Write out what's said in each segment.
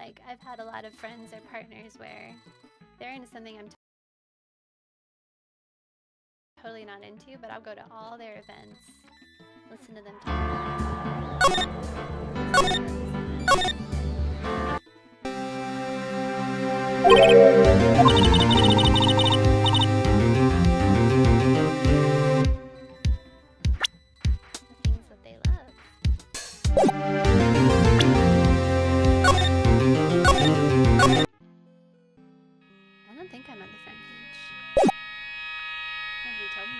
like, I've had a lot of friends or partners where they're into something I'm totally not into, but I'll go to all their events, listen to them the things that they love. I don't think I'm on the front page. Nobody told me.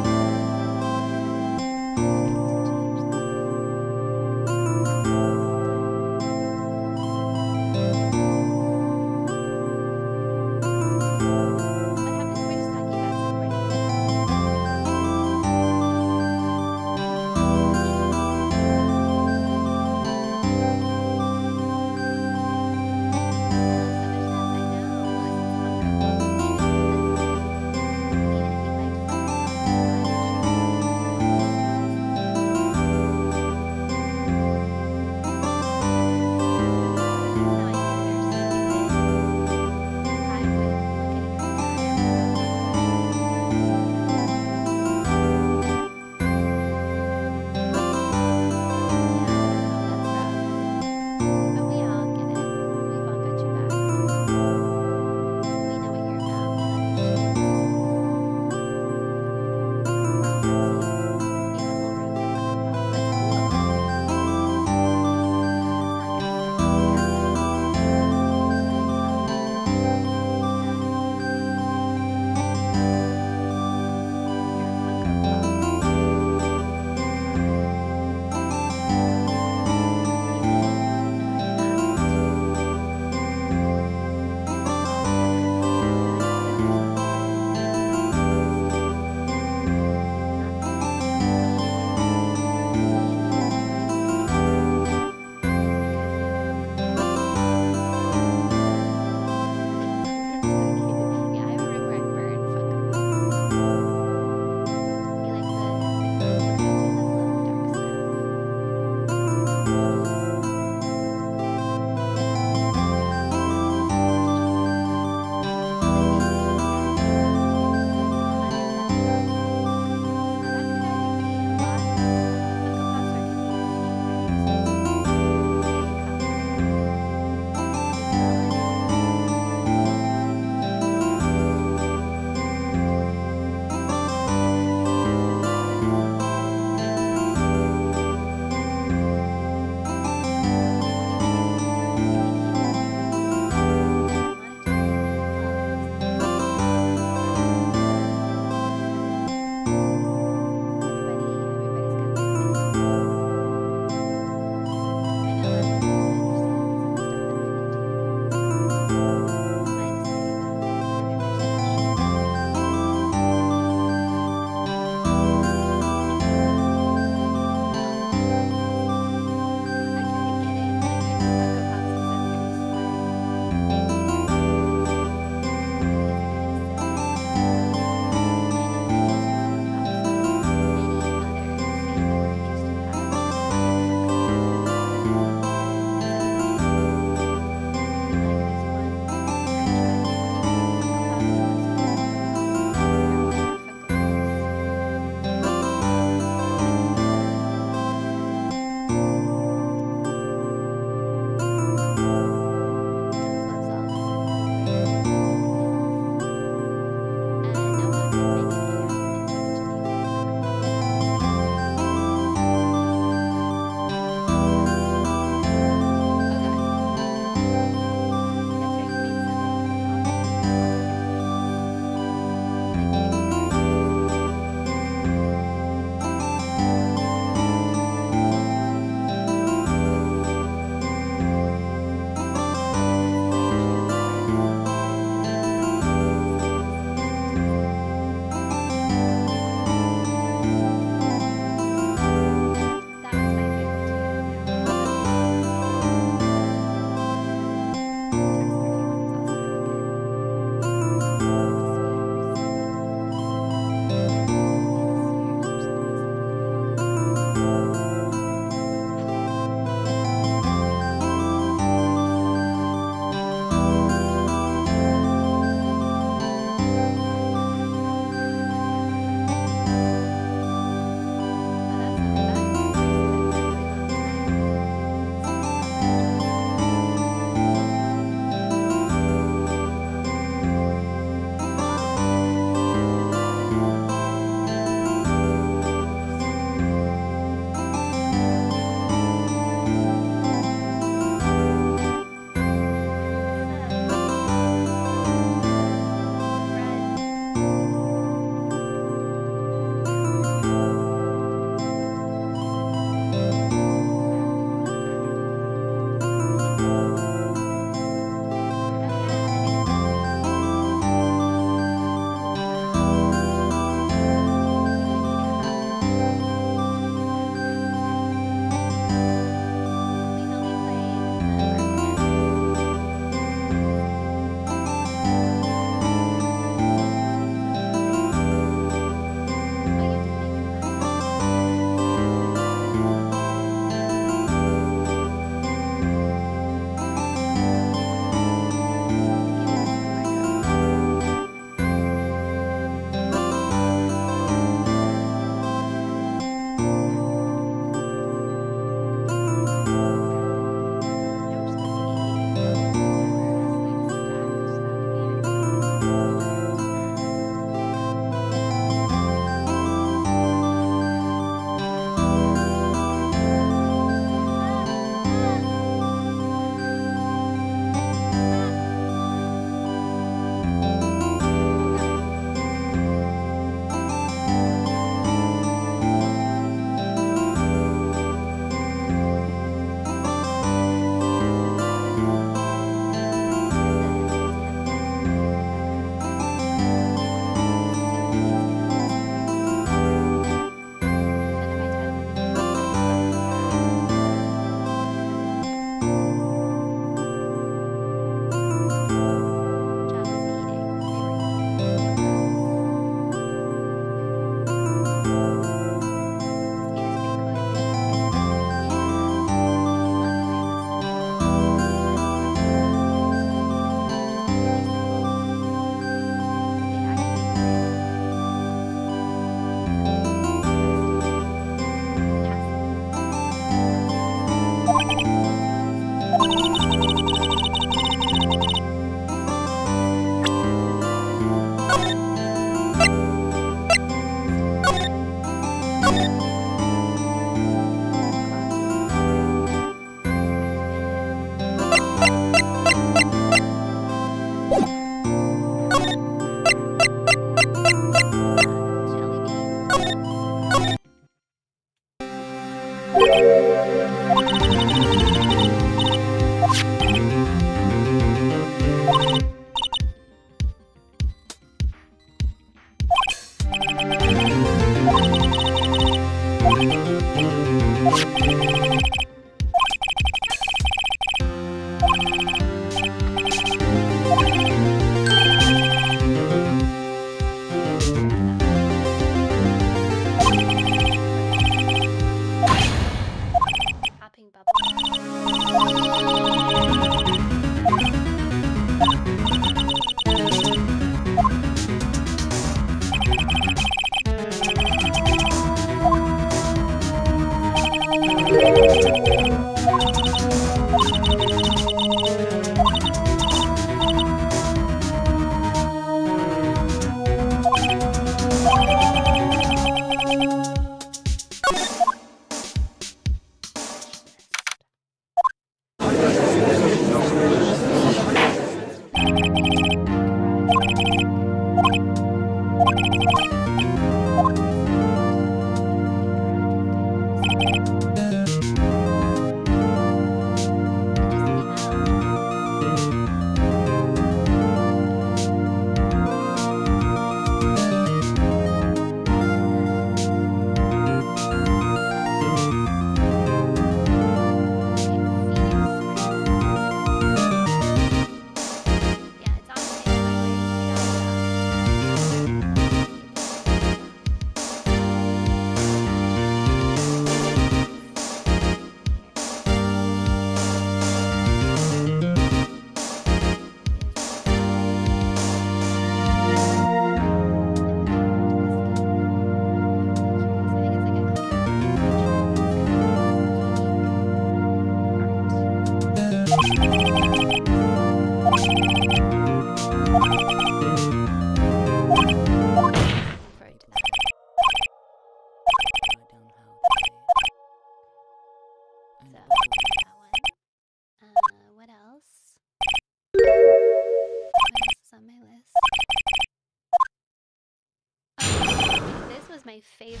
My favorite.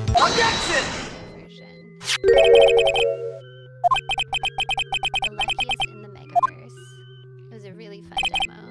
Objection! Version. The luckiest in the Megaverse. It was a really fun demo.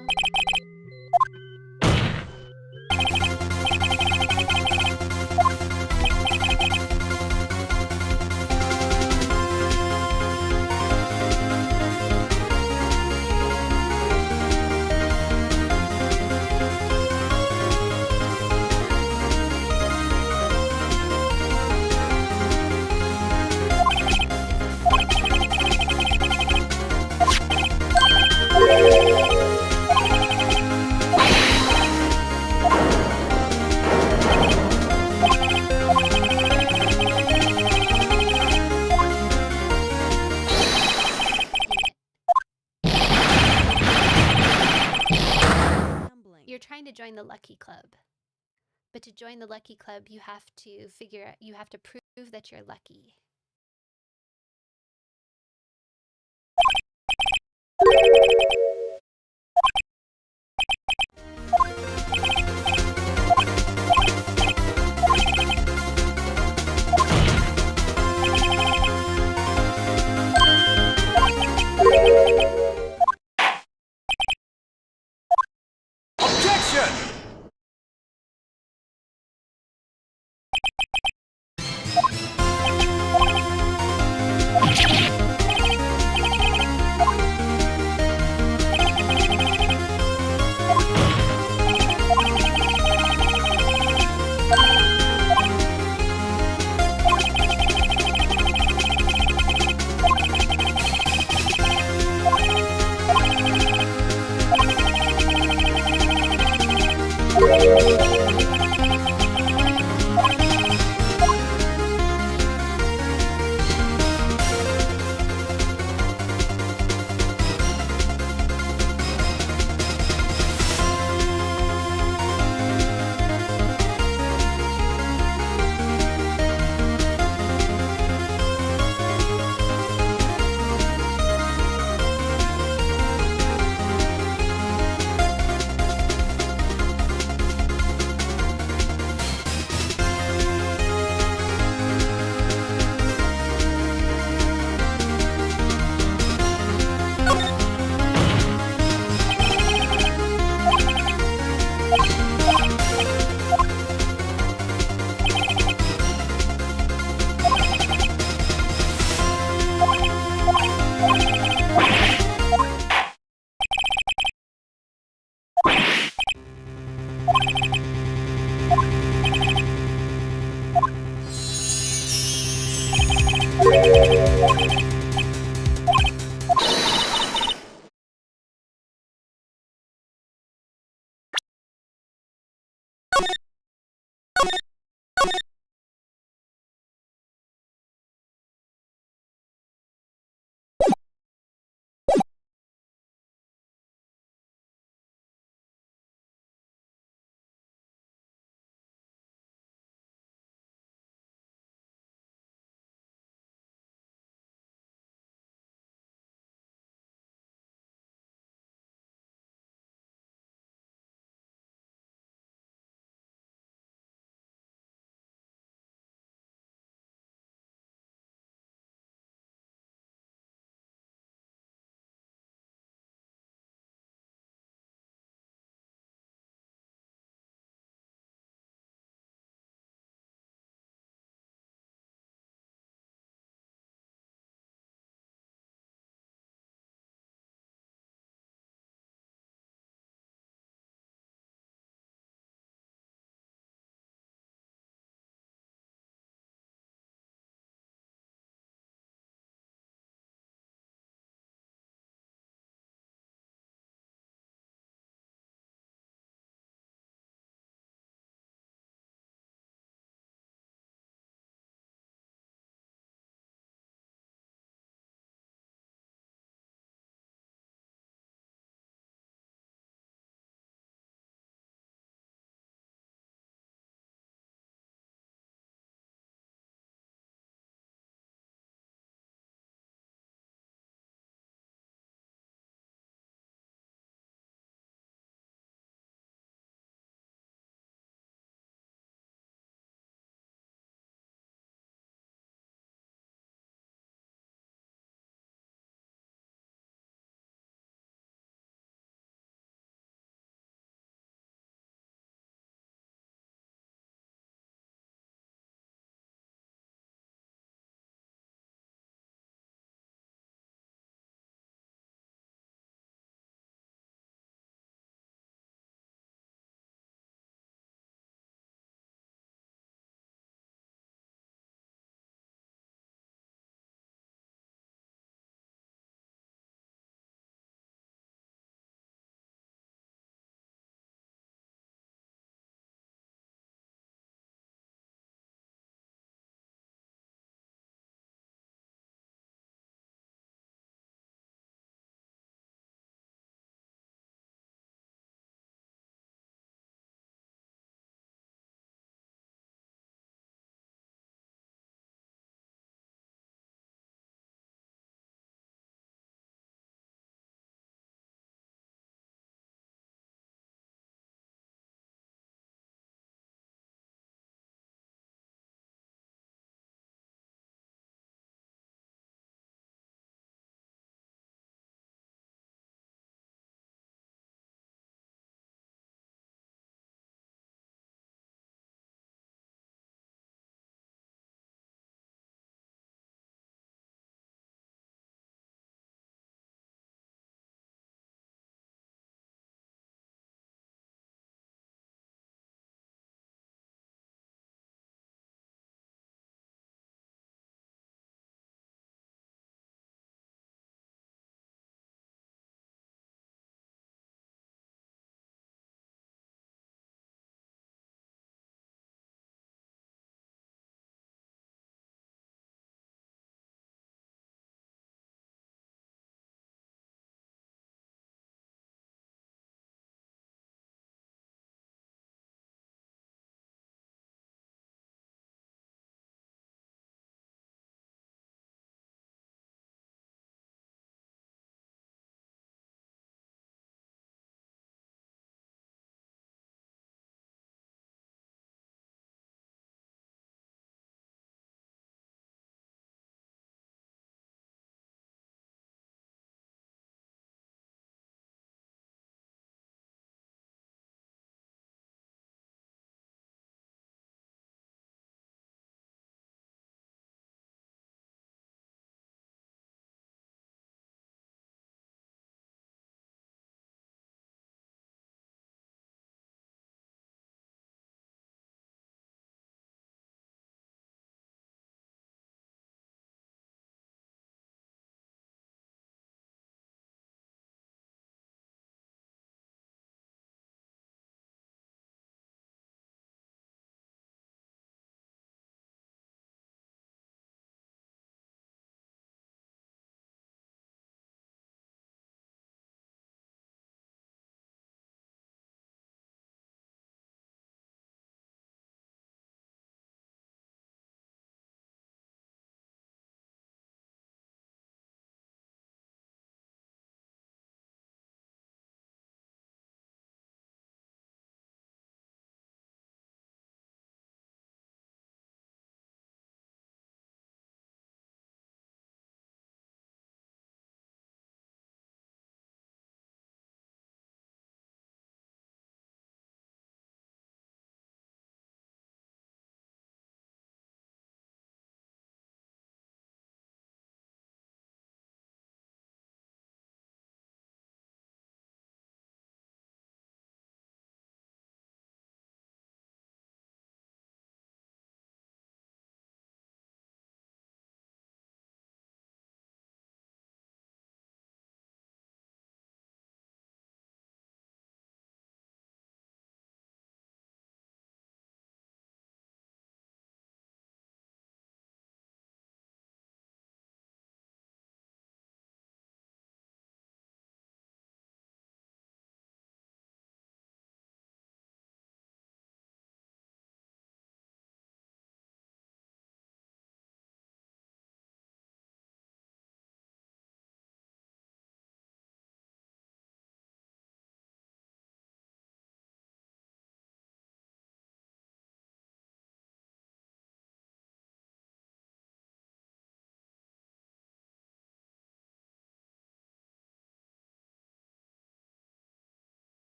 You're trying to join the Lucky Club. But to join the Lucky Club, you have to prove that you're lucky. Objection!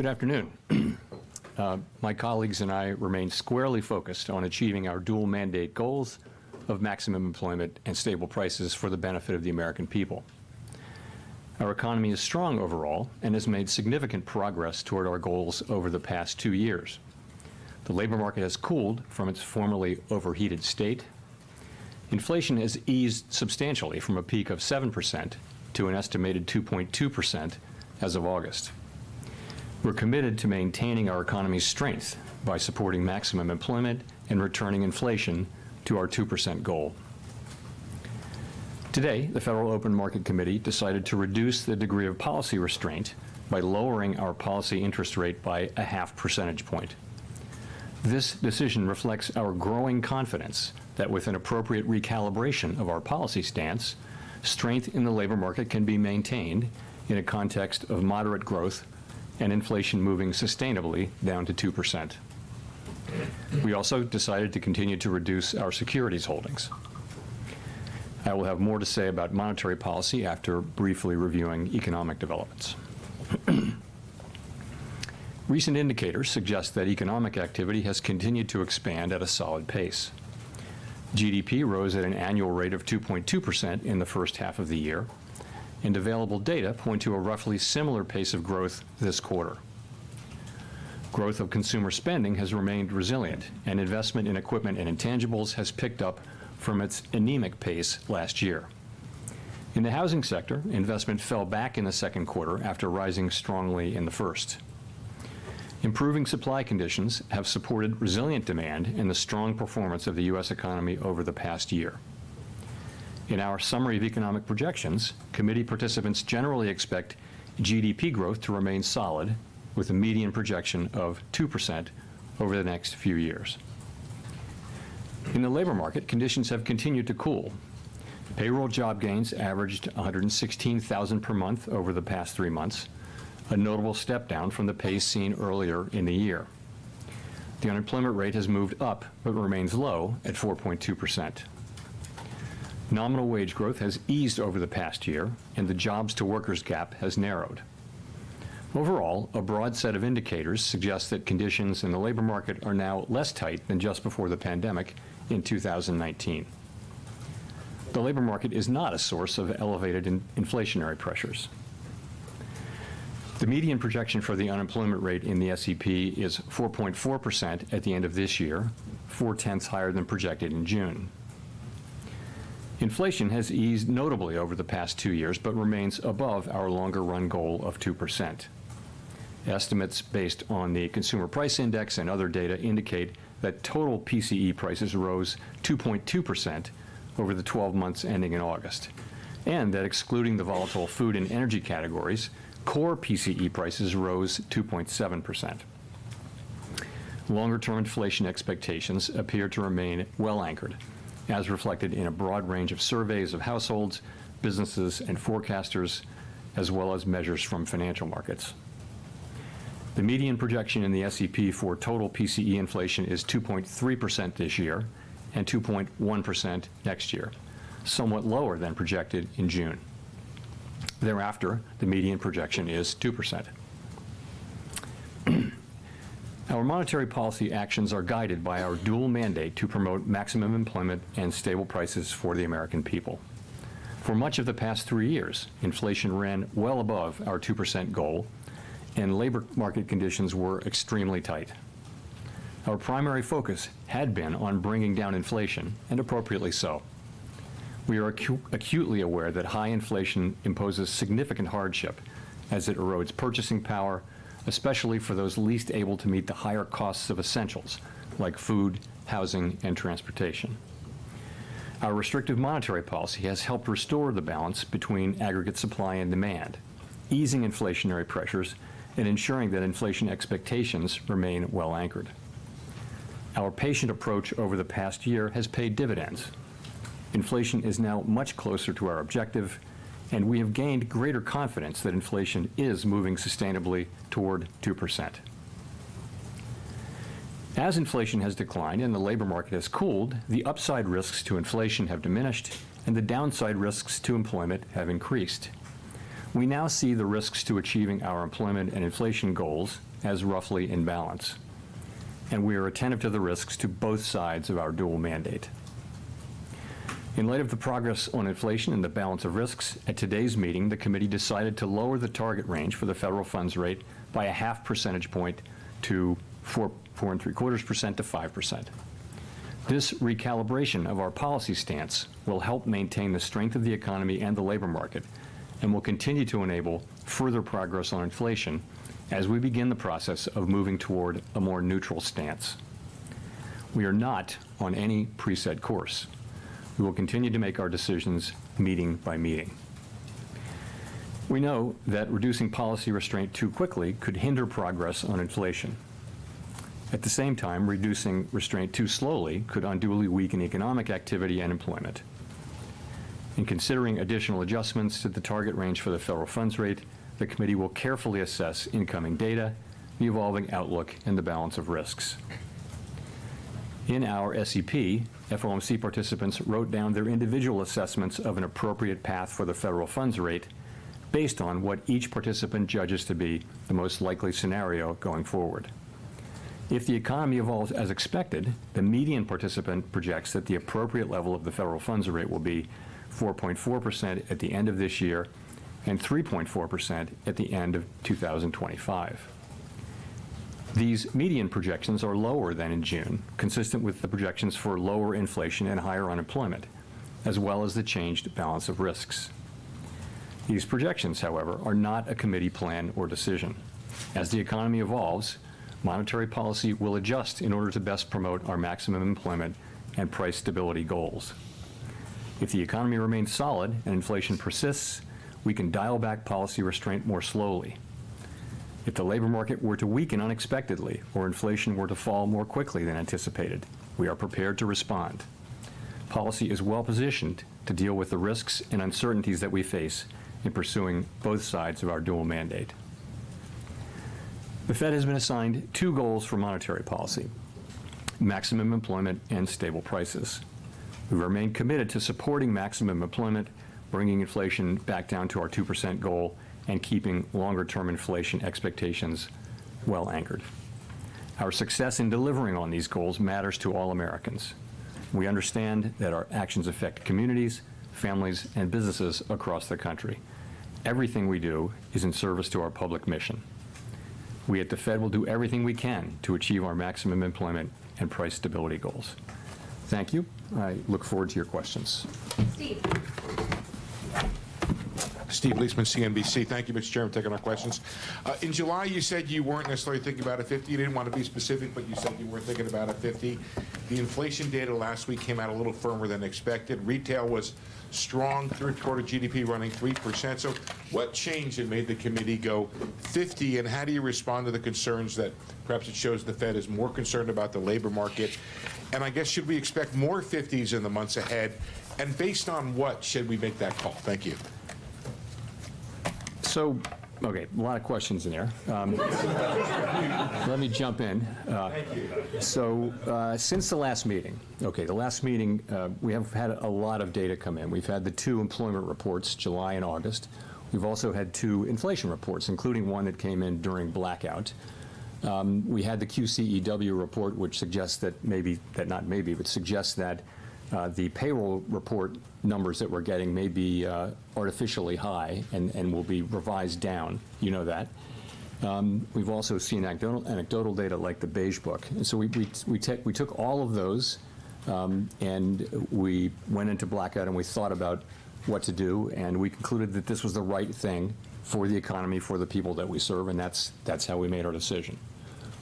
Good afternoon. My colleagues and I remain squarely focused on achieving our dual mandate goals of maximum employment and stable prices for the benefit of the American people. Our economy is strong overall and has made significant progress toward our goals over the past 2 years. The labor market has cooled from its formerly overheated state. Inflation has eased substantially from a peak of 7% to an estimated 2.2% as of August. We're committed to maintaining our economy's strength by supporting maximum employment and returning inflation to our 2% goal. Today, the Federal Open Market Committee decided to reduce the degree of policy restraint by lowering our policy interest rate by a half percentage point. This decision reflects our growing confidence that with an appropriate recalibration of our policy stance, strength in the labor market can be maintained in a context of moderate growth and inflation moving sustainably down to 2%. We also decided to continue to reduce our securities holdings. I will have more to say about monetary policy after briefly reviewing economic developments. Recent indicators suggest that economic activity has continued to expand at a solid pace. GDP rose at an annual rate of 2.2% in the first half of the year, and available data point to a roughly similar pace of growth this quarter. Growth of consumer spending has remained resilient, and investment in equipment and intangibles has picked up from its anemic pace last year. In the housing sector, investment fell back in the second quarter after rising strongly in the first. Improving supply conditions have supported resilient demand and the strong performance of the U.S. economy over the past year. In our summary of economic projections, committee participants generally expect GDP growth to remain solid, with a median projection of 2% over the next few years. In the labor market, conditions have continued to cool. Payroll job gains averaged 116,000 per month over the past 3 months, a notable step down from the pace seen earlier in the year. The unemployment rate has moved up, but remains low at 4.2%. Nominal wage growth has eased over the past year, and the jobs-to-workers gap has narrowed. Overall, a broad set of indicators suggests that conditions in the labor market are now less tight than just before the pandemic in 2019. The labor market is not a source of elevated inflationary pressures. The median projection for the unemployment rate in the SEP is 4.4% at the end of this year, 0.4 higher than projected in June. Inflation has eased notably over the past 2 years, but remains above our longer-run goal of 2%. Estimates based on the Consumer Price Index and other data indicate that total PCE prices rose 2.2% over the 12 months ending in August, and that excluding the volatile food and energy categories, core PCE prices rose 2.7%. Longer-term inflation expectations appear to remain well anchored, as reflected in a broad range of surveys of households, businesses, and forecasters, as well as measures from financial markets. The median projection in the SEP for total PCE inflation is 2.3% this year and 2.1% next year, somewhat lower than projected in June. Thereafter, the median projection is 2%. Our monetary policy actions are guided by our dual mandate to promote maximum employment and stable prices for the American people. For much of the past 3 years, inflation ran well above our 2% goal, and labor market conditions were extremely tight. Our primary focus had been on bringing down inflation, and appropriately so. We are acutely aware that high inflation imposes significant hardship as it erodes purchasing power, especially for those least able to meet the higher costs of essentials like food, housing, and transportation. Our restrictive monetary policy has helped restore the balance between aggregate supply and demand, easing inflationary pressures and ensuring that inflation expectations remain well anchored. Our patient approach over the past year has paid dividends. Inflation is now much closer to our objective, and we have gained greater confidence that inflation is moving sustainably toward 2%. As inflation has declined and the labor market has cooled, the upside risks to inflation have diminished, and the downside risks to employment have increased. We now see the risks to achieving our employment and inflation goals as roughly in balance, and we are attentive to the risks to both sides of our dual mandate. In light of the progress on inflation and the balance of risks, at today's meeting, the committee decided to lower the target range for the federal funds rate by a half percentage point to 4.75% to 5%. This recalibration of our policy stance will help maintain the strength of the economy and the labor market, and will continue to enable further progress on inflation as we begin the process of moving toward a more neutral stance. We are not on any preset course. We will continue to make our decisions meeting by meeting. We know that reducing policy restraint too quickly could hinder progress on inflation. At the same time, reducing restraint too slowly could unduly weaken economic activity and employment. In considering additional adjustments to the target range for the federal funds rate, the committee will carefully assess incoming data, the evolving outlook, and the balance of risks. In our SEP, FOMC participants wrote down their individual assessments of an appropriate path for the federal funds rate based on what each participant judges to be the most likely scenario going forward. If the economy evolves as expected, the median participant projects that the appropriate level of the federal funds rate will be 4.4% at the end of this year and 3.4% at the end of 2025. These median projections are lower than in June, consistent with the projections for lower inflation and higher unemployment, as well as the changed balance of risks. These projections, however, are not a committee plan or decision. As the economy evolves, monetary policy will adjust in order to best promote our maximum employment and price stability goals. If the economy remains solid and inflation persists, we can dial back policy restraint more slowly. If the labor market were to weaken unexpectedly or inflation were to fall more quickly than anticipated, we are prepared to respond. Policy is well positioned to deal with the risks and uncertainties that we face in pursuing both sides of our dual mandate. The Fed has been assigned two goals for monetary policy: maximum employment and stable prices. We remain committed to supporting maximum employment, bringing inflation back down to our 2% goal, and keeping longer-term inflation expectations well anchored. Our success in delivering on these goals matters to all Americans. We understand that our actions affect communities, families, and businesses across the country. Everything we do is in service to our public mission. We at the Fed will do everything we can to achieve our maximum employment and price stability goals. Thank you. I look forward to your questions. Steve Leisman, CNBC. Thank you, Mr. Chairman, for taking our questions. In July, you said you weren't necessarily thinking about a 50. You didn't want to be specific, but you said you were thinking about a 50. The inflation data last week came out a little firmer than expected. Retail was strong, third quarter GDP running 3%. So what changed that made the committee go 50, and how do you respond to the concerns that perhaps it shows the Fed is more concerned about the labor market? And I guess, should we expect more 50s in the months ahead? And based on what should we make that call? Thank you. So, okay, a lot of questions in there. Let me jump in. Since the last meeting, we have had a lot of data come in. We've had the two employment reports, July and August. We've also had two inflation reports, including one that came in during blackout. We had the QCEW report, which suggests that suggests that the payroll report numbers that we're getting may be artificially high and will be revised down. You know that. We've also seen anecdotal data like the Beige Book. And so we took all of those and we went into blackout and we thought about what to do, and we concluded that this was the right thing for the economy, for the people that we serve, and that's how we made our decision.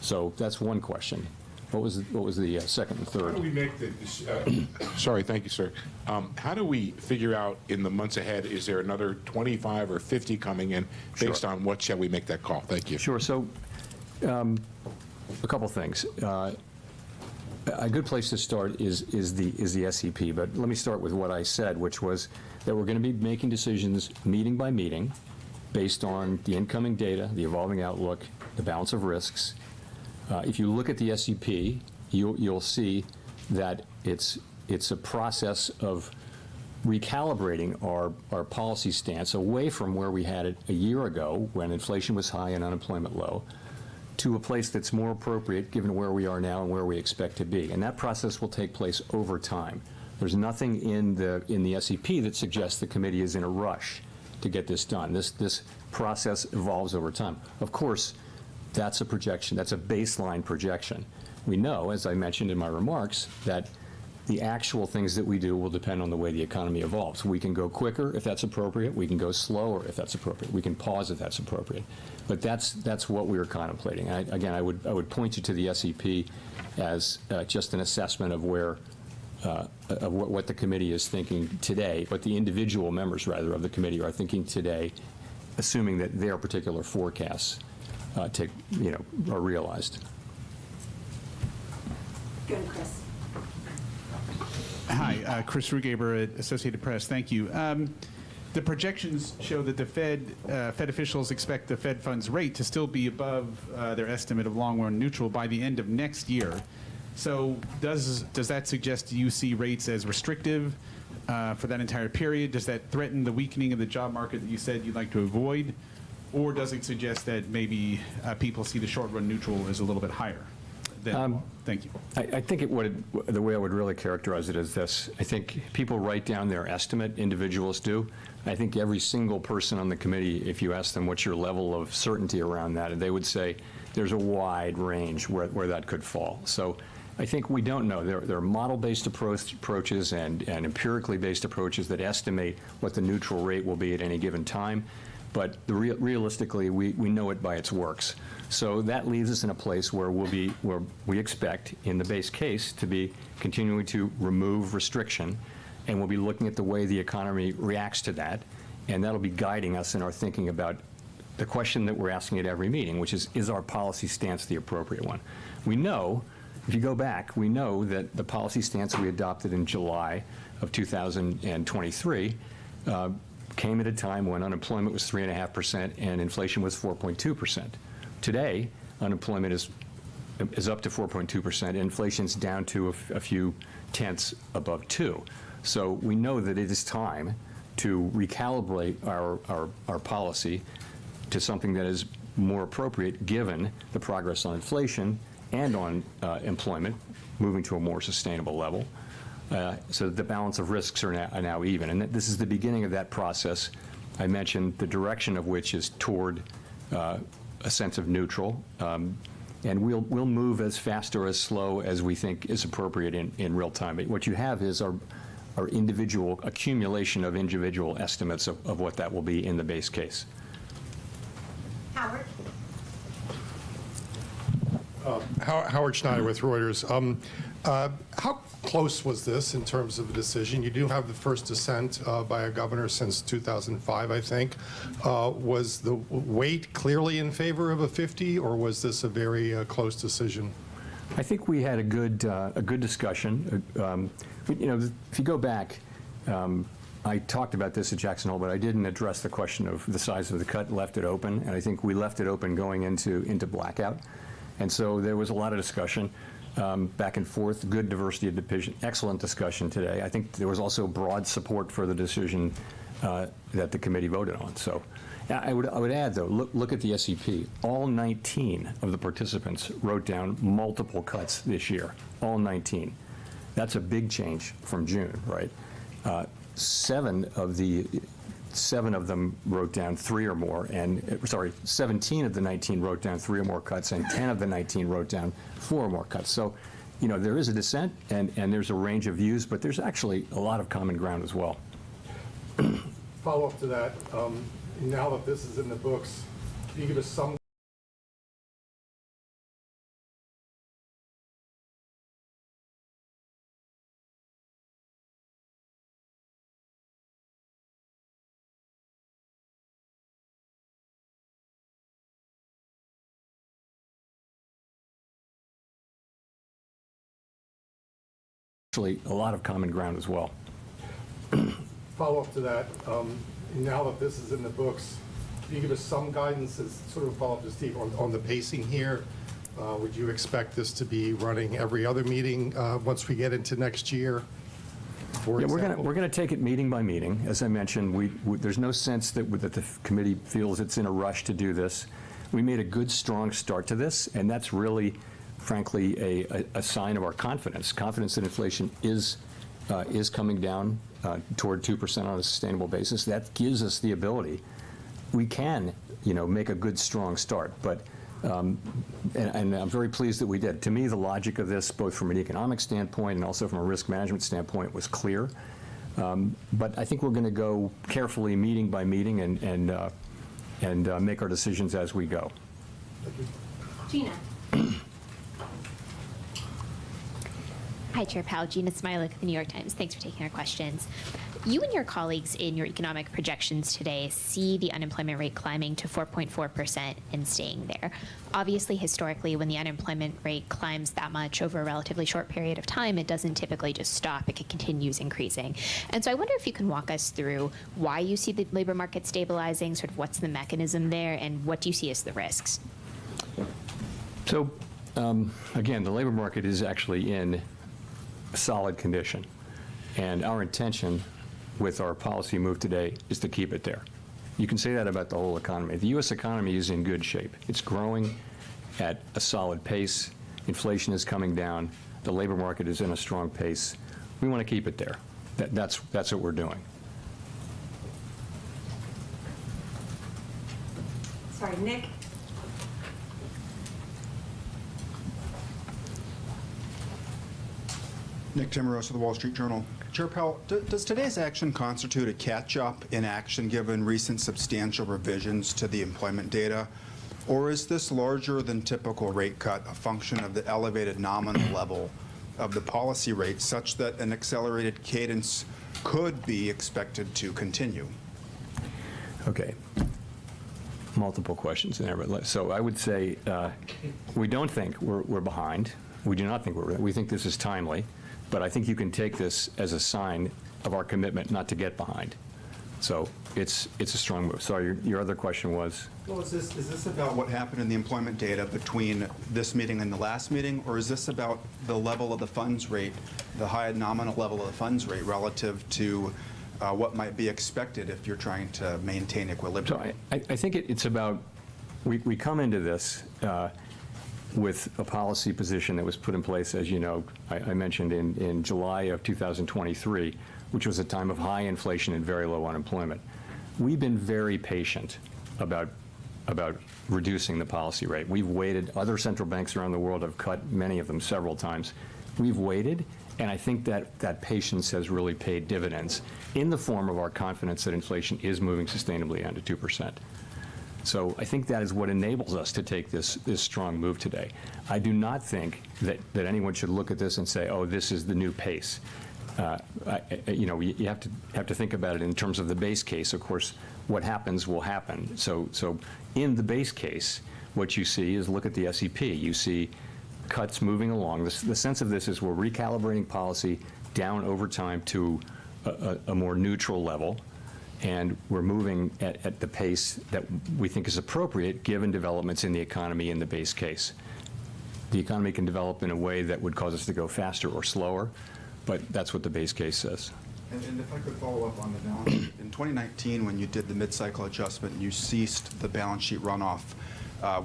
So that's one question. What was the second and third? How do we make the? Sorry, thank you, sir. How do we figure out in the months ahead? Is there another 25 or 50 coming in? Based on what shall we make that call? Thank you. Sure. So, a couple things. A good place to start is the SEP. But let me start with what I said, which was that we're going to be making decisions meeting by meeting, based on the incoming data, the evolving outlook, the balance of risks. If you look at the SEP, you'll see that it's a process of recalibrating our policy stance away from where we had it a year ago when inflation was high and unemployment low, to a place that's more appropriate given where we are now and where we expect to be. And that process will take place over time. There's nothing in the SEP that suggests the committee is in a rush to get this done. This process evolves over time. Of course, that's a projection. That's a baseline projection. We know, as I mentioned in my remarks, that the actual things that we do will depend on the way the economy evolves. We can go quicker if that's appropriate. We can go slower if that's appropriate. We can pause if that's appropriate. But that's what we are contemplating. Again, I would point you to the SEP as just an assessment of where of what the committee is thinking today, what the individual members, rather, of the committee are thinking today, assuming that their particular forecasts are realized. Go to Chris. Hi, Chris Rugaber at Associated Press. Thank you. The projections show that the Fed officials expect the Fed funds rate to still be above their estimate of long-run neutral by the end of next year. So does that suggest you see rates as restrictive for that entire period? Does that threaten the weakening of the job market that you said you'd like to avoid? Or does it suggest that maybe people see the short-run neutral as a little bit higher? Thank you. I think the way I would really characterize it is this. I think people write down their estimate, individuals do. I think every single person on the committee, if you ask them what's your level of certainty around that, they would say there's a wide range where that could fall. So I think we don't know. There are model-based approaches and empirically based approaches that estimate what the neutral rate will be at any given time. But realistically, we know it by its works. So that leaves us in a place where we expect, in the base case, to be continuing to remove restriction, and we'll be looking at the way the economy reacts to that, and that'll be guiding us in our thinking about the question that we're asking at every meeting, which is our policy stance the appropriate one? We know, if you go back, we know that the policy stance we adopted in July of 2023 came at a time when unemployment was 3.5% and inflation was 4.2%. Today, unemployment is up to 4.2%, inflation's down to a few tenths above 2. So we know that it is time to recalibrate our policy to something that is more appropriate given the progress on inflation and on employment, moving to a more sustainable level. So that the balance of risks are now even. And this is the beginning of that process. I mentioned the direction of which is toward a sense of neutral. And we'll move as fast or as slow as we think is appropriate in real time. But what you have is our individual accumulation of individual estimates of what that will be in the base case. Howard. Howard Schneider with Reuters. How close was this in terms of the decision? You do have the first dissent by a governor since 2005, I think. Was the weight clearly in favor of a 50, or was this a very close decision? I think we had a good discussion. If you go back, I talked about this at Jackson Hole, but I didn't address the question of the size of the cut, left it open, and I think we left it open going into blackout. And so there was a lot of discussion back and forth, good diversity of opinion, excellent discussion today. I think there was also broad support for the decision that the committee voted on. So I would add, though, look at the SEP. All 19 of the participants wrote down multiple cuts this year, all 19. That's a big change from June, right? 7 of them wrote down 3 or more, and 17 of the 19 wrote down 3 or more cuts, and 10 of the 19 wrote down 4 or more cuts. So, there is a dissent, and there's a range of views, but there's actually a lot of common ground as well. Follow up to that, now that this is in the books, can you give us some Actually, a lot of common ground as well. follow up to that, now that this is in the books, can you give us some guidance as sort of follow up to Steve on the pacing here? Would you expect this to be running every other meeting once we get into next year? For example? We're going to take it meeting by meeting. As I mentioned, there's no sense that the committee feels it's in a rush to do this. we made a good, strong start to this, and that's really, frankly, a sign of our confidence. Confidence that inflation is coming down toward 2% on a sustainable basis. That gives us the ability. We can, make a good, strong start, but and I'm very pleased that we did. To me, the logic of this, both from an economic standpoint and also from a risk management standpoint, was clear. But I think we're going to go carefully, meeting by meeting, and make our decisions as we go. Gina. Hi, Chair Powell. Gina Smilik of the New York Times. Thanks for taking our questions. You and your colleagues in your economic projections today see the unemployment rate climbing to 4.4% and staying there. Obviously, historically, when the unemployment rate climbs that much over a relatively short period of time, it doesn't typically just stop. It continues increasing. And so I wonder if you can walk us through why you see the labor market stabilizing, sort of what's the mechanism there, and what do you see as the risks? So, again, the labor market is actually in solid condition, and our intention with our policy move today is to keep it there. You can say that about the whole economy. The U.S. economy is in good shape. It's growing at a solid pace. Inflation is coming down. The labor market is in a strong pace. We want to keep it there. That's what we're doing. Sorry, Nick. Nick Timmeros of the Wall Street Journal. Chair Powell, does today's action constitute a catch-up in action given recent substantial revisions to the employment data? Or is this larger than typical rate cut a function of the elevated nominal level of the policy rate such that an accelerated cadence could be expected to continue? Okay. Multiple questions in there, but so I would say we don't think we're behind. We do not think we think this is timely. But I think you can take this as a sign of our commitment not to get behind. So it's a strong move. Sorry, your other question was? Well, is this about what happened in the employment data between this meeting and the last meeting, or is this about the level of the funds rate, the high nominal level of the funds rate relative to what might be expected if you're trying to maintain equilibrium? So I think it's about, we come into this with a policy position that was put in place, as you know, I mentioned in July of 2023, which was a time of high inflation and very low unemployment. We've been very patient about reducing the policy rate. We've waited. Other central banks around the world have cut, many of them several times. We've waited, and I think that patience has really paid dividends in the form of our confidence that inflation is moving sustainably under 2%. So I think that is what enables us to take this strong move today. I do not think that anyone should look at this and say, oh, this is the new pace. You have to think about it in terms of the base case. Of course, what happens will happen. So in the base case, what you see is, look at the SEP. You see cuts moving along. The sense of this is we're recalibrating policy down over time to a more neutral level. And we're moving at the pace that we think is appropriate given developments in the economy in the base case. The economy can develop in a way that would cause us to go faster or slower, but that's what the base case says. And if I could follow up on the balance sheet. In 2019, when you did the mid-cycle adjustment, you ceased the balance sheet runoff.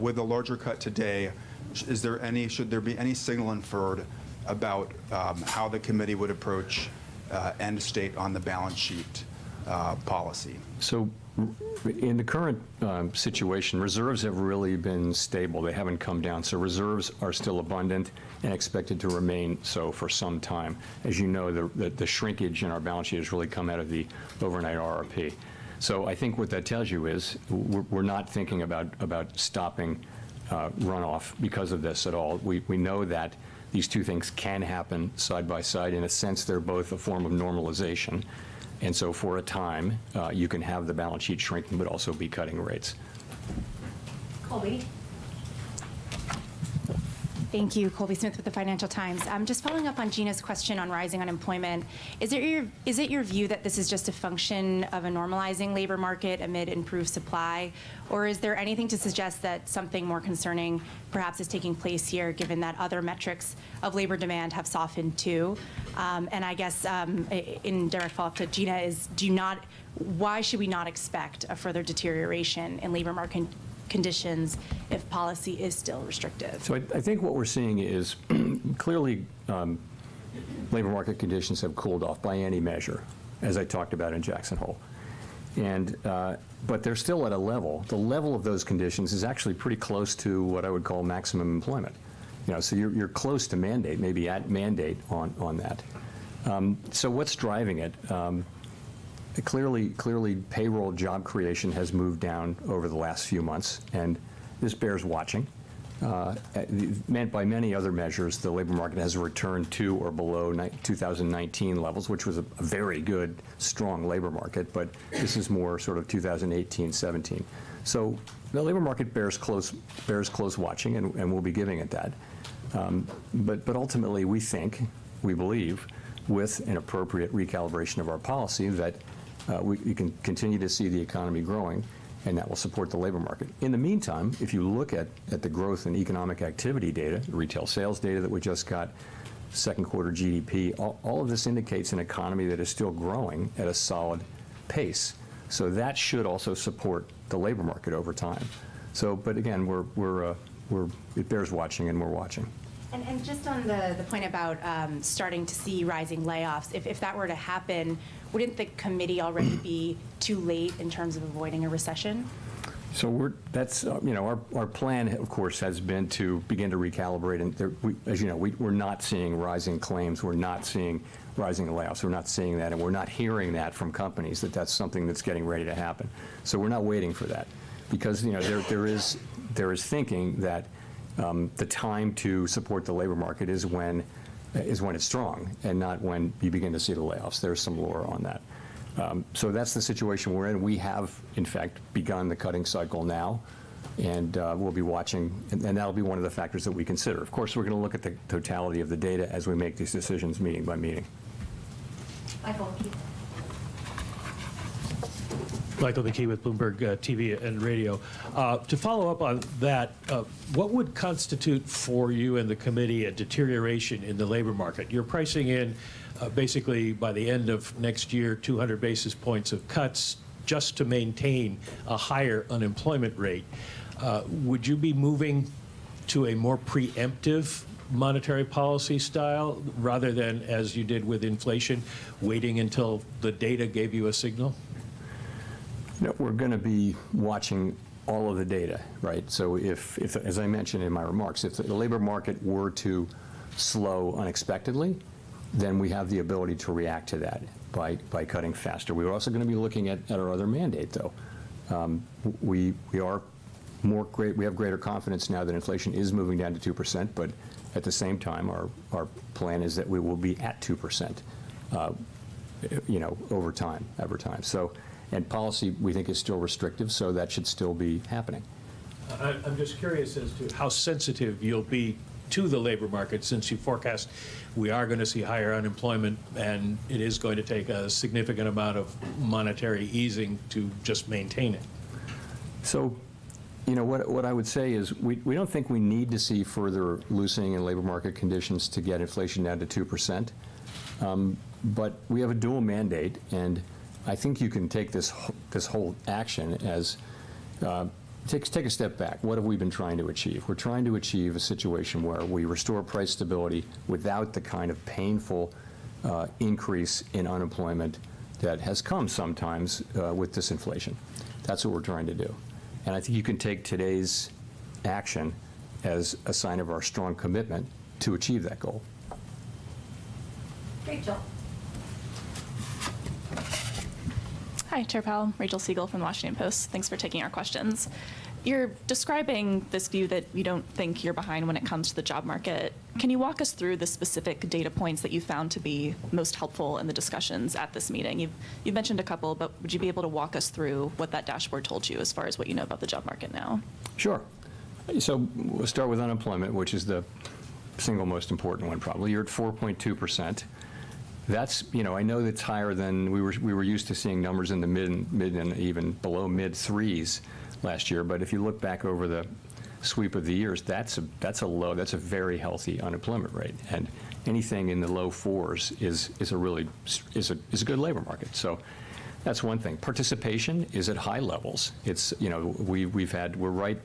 With a larger cut today, should there be any signal inferred about how the committee would approach end state on the balance sheet policy? So in the current situation, reserves have really been stable. They haven't come down. So reserves are still abundant and expected to remain so for some time. As you know, the shrinkage in our balance sheet has really come out of the overnight RRP. So I think what that tells you is we're not thinking about stopping runoff because of this at all. We know that these two things can happen side by side. In a sense, they're both a form of normalization. And so for a time, you can have the balance sheet shrinking, but also be cutting rates. Colby. Thank you. Colby Smith with the Financial Times. Just following up on Gina's question on rising unemployment, is it your view that this is just a function of a normalizing labor market amid improved supply, or is there anything to suggest that something more concerning perhaps is taking place here, given that other metrics of labor demand have softened too? And I guess in direct follow-up to Gina is, why should we not expect a further deterioration in labor market conditions if policy is still restrictive? So I think what we're seeing is clearly labor market conditions have cooled off by any measure, as I talked about in Jackson Hole. And, but they're still at a level. The level of those conditions is actually pretty close to what I would call maximum employment. So you're close to mandate, maybe at mandate on that. So what's driving it? Clearly, payroll job creation has moved down over the last few months, and this bears watching. By many other measures, the labor market has returned to or below 2019 levels, which was a very good, strong labor market, but this is more sort of 2018-17. So the labor market bears close watching, and we'll be giving it that. But ultimately, we believe, with an appropriate recalibration of our policy, that we can continue to see the economy growing, and that will support the labor market. In the meantime, if you look at the growth in economic activity data, retail sales data that we just got, second quarter GDP, all of this indicates an economy that is still growing at a solid pace. So that should also support the labor market over time. So, but again, it bears watching, and we're watching. And just on the point about starting to see rising layoffs, if that were to happen, wouldn't the committee already be too late in terms of avoiding a recession? So that's our plan, of course, has been to begin to recalibrate. And as you know, we're not seeing rising claims. We're not seeing rising layoffs. We're not seeing that, and we're not hearing that from companies that that's something that's getting ready to happen. So we're not waiting for that, because there is thinking that the time to support the labor market is when it's strong, and not when you begin to see the layoffs. There's some lore on that. So that's the situation we're in. We have, in fact, begun the cutting cycle now, and we'll be watching, and that'll be one of the factors that we consider. Of course, we're going to look at the totality of the data as we make these decisions meeting by meeting. Michael McKee. Michael McKee with Bloomberg TV and Radio. To follow up on that, what would constitute for you and the committee a deterioration in the labor market? You're pricing in basically by the end of next year 200 basis points of cuts just to maintain a higher unemployment rate. Would you be moving to a more preemptive monetary policy style rather than, as you did with inflation, waiting until the data gave you a signal? No, we're going to be watching all of the data, right? So if, as I mentioned in my remarks, if the labor market were to slow unexpectedly, then we have the ability to react to that by cutting faster. We're also going to be looking at our other mandate, though. We have greater confidence now that inflation is moving down to 2%, but at the same time, our plan is that we will be at 2%, over time. So, and policy, we think, is still restrictive, so that should still be happening. I'm just curious as to how sensitive you'll be to the labor market, since you forecast we are going to see higher unemployment, and it is going to take a significant amount of monetary easing to just maintain it. So, what I would say is we don't think we need to see further loosening in labor market conditions to get inflation down to 2%. But we have a dual mandate, and I think you can take this whole action as take a step back. What have we been trying to achieve? We're trying to achieve a situation where we restore price stability without the kind of painful increase in unemployment that has come sometimes with disinflation. That's what we're trying to do. And I think you can take today's action as a sign of our strong commitment to achieve that goal. Rachel. Hi, Chair Powell. Rachel Siegel from the Washington Post. Thanks for taking our questions. You're describing this view that you don't think you're behind when it comes to the job market. Can you walk us through the specific data points that you found to be most helpful in the discussions at this meeting? You've mentioned a couple, but would you be able to walk us through what that dashboard told you as far as what you know about the job market now? Sure. So we'll start with unemployment, which is the single most important one probably. You're at 4.2%. That's, I know that's higher than we were used to seeing numbers in the mid and even below mid threes last year. But if you look back over the sweep of the years, that's a very healthy unemployment rate. And anything in the low fours is a good labor market. So That's one thing. Participation is at high levels. It's, you know, we're right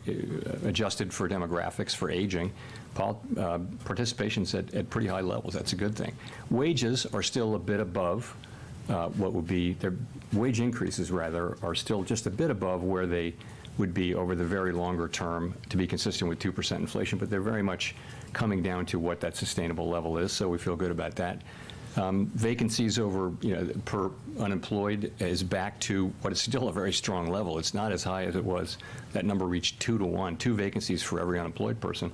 adjusted for demographics, for aging. Participation's at pretty high levels. That's a good thing. Wages are still a bit above what would be, their wage increases rather, are still just a bit above where they would be over the very longer term to be consistent with 2% inflation, but they're very much coming down to what that sustainable level is, so we feel good about that. Vacancies over, you know, per unemployed is back to what is still a very strong level. It's not as high as it was. That number reached 2 to 1, 2 vacancies for every unemployed person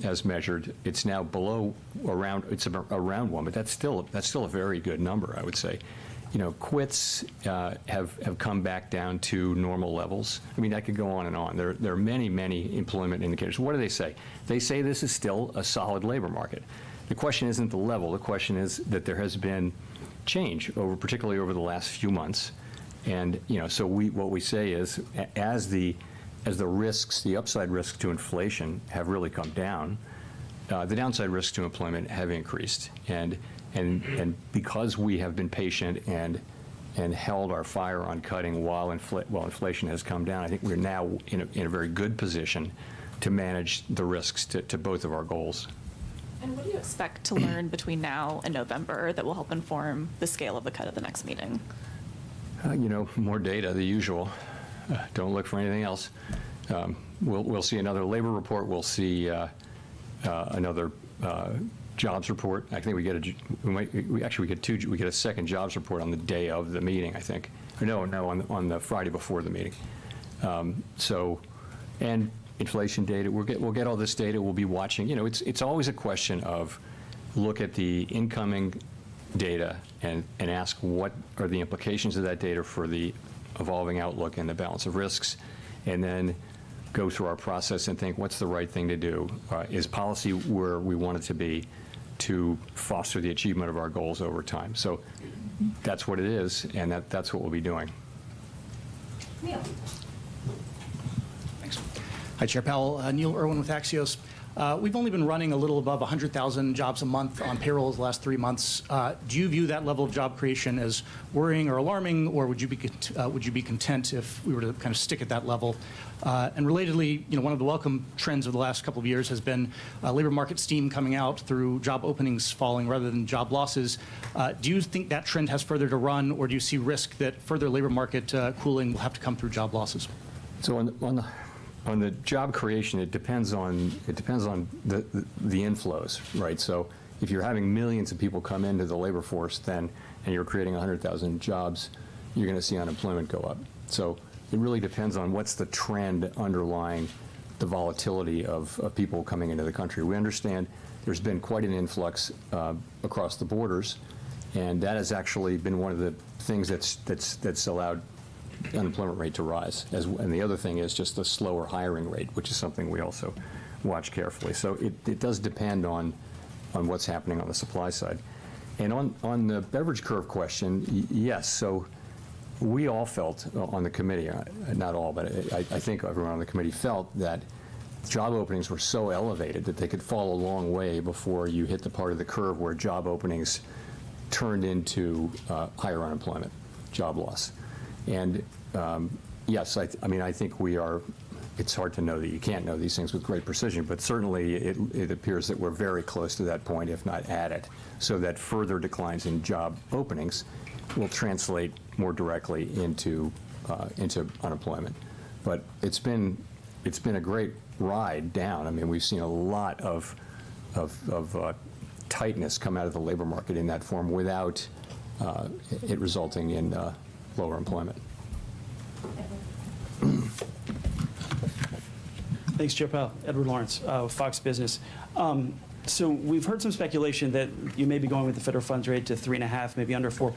as measured. It's now below around, it's around 1, but that's still a very good number, I would say. You know, quits have come back down to normal levels. I mean, I could go on and on. There are many, many employment indicators. What do they say? They say this is still a solid labor market. The question isn't the level. The question is that there has been change, particularly over the last few months. And, you know, so what we say is, as the risks, the upside risks to inflation have really come down, the downside risks to employment have increased. And because we have been patient and held our fire on cutting while inflation has come down, I think we're now in a very good position to manage the risks to both of our goals. And what do you expect to learn between now and November that will help inform the scale of the cut at the next meeting? You know, more data, the usual. Don't look for anything else. We'll see another labor report. We'll see another jobs report. I think we get a second jobs report on the day of the meeting, I think. No, on the Friday before the meeting. And inflation data. We'll get all this data. We'll be watching. You know, it's always a question of look at the incoming data and ask what are the implications of that data for the evolving outlook and the balance of risks, and then go through our process and think what's the right thing to do. Is policy where we want it to be to foster the achievement of our goals over time? So that's what it is, and that's what we'll be doing. Neil. Thanks. Hi, Chair Powell. Neil Irwin with Axios. We've only been running a little above 100,000 jobs a month on payrolls the last 3 months. Do you view that level of job creation as worrying or alarming, or would you be content if we were to kind of stick at that level? And relatedly, you know, one of the welcome trends of the last couple of years has been labor market steam coming out through job openings falling rather than job losses. Do you think that trend has further to run, or do you see risk that further labor market cooling will have to come through job losses? So on the job creation, it depends on the inflows, right? So if you're having millions of people come into the labor force, and you're creating 100,000 jobs, you're going to see unemployment go up. So it really depends on what's the trend underlying the volatility of people coming into the country. We understand there's been quite an influx across the borders, and that has actually been one of the things that's allowed unemployment rate to rise. And the other thing is just the slower hiring rate, which is something we also watch carefully. So it does depend on what's happening on the supply side. And on the beverage curve question, yes. So we all felt on the committee, not all, but I think everyone on the committee felt that job openings were so elevated that they could fall a long way before you hit the part of the curve where job openings turned into higher unemployment, job loss. And yes, I mean, I think we are, it's hard to know that you can't know these things with great precision, but certainly it appears that we're very close to that point, if not at it, so that further declines in job openings will translate more directly into unemployment. But it's been a great ride down. I mean, we've seen a lot of tightness come out of the labor market in that form without it resulting in lower employment. Thanks, Chair Powell. Edward Lawrence, Fox Business. So we've heard some speculation that you may be going with the federal funds rate to 3.5, maybe under 4.